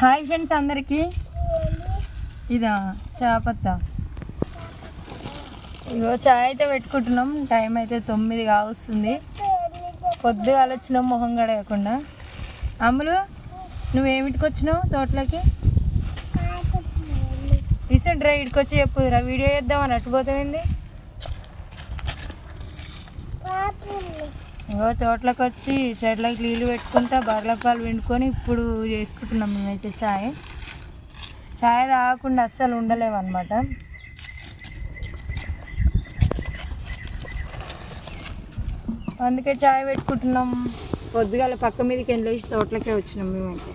Hi friends అందరికీ, ఇదా చాపత్తా. ఇగో చాయ్ అయితే పెట్టుకుంటున్నాం. టైం అయితే 9 కావస్తుంది. పొద్దుగాల వచ్చినాం మొహం కడగకుండా. అమ్ములు, నువ్వేమిటికి వచ్చినావు తోటలోకి? రీసెంట్ రా ఇడికి వచ్చి చెప్పుదురా, వీడియో చేద్దామని అట్టుపోతాయింది. ఇగో తోటలోకి వచ్చి చెట్లకి నీళ్ళు పెట్టుకుంటా బర్రెల పాలు వండుకొని ఇప్పుడు చేసుకుంటున్నాం మేమైతే చాయ్. చాయ్ తాగకుండా అస్సలు ఉండలేమన్నమాట. అందుకే చాయ్ పెట్టుకుంటున్నాం. పొద్దుగాల పక్క మీదకి వెళ్ళేసి తోటలకే వచ్చినాం మేమైతే.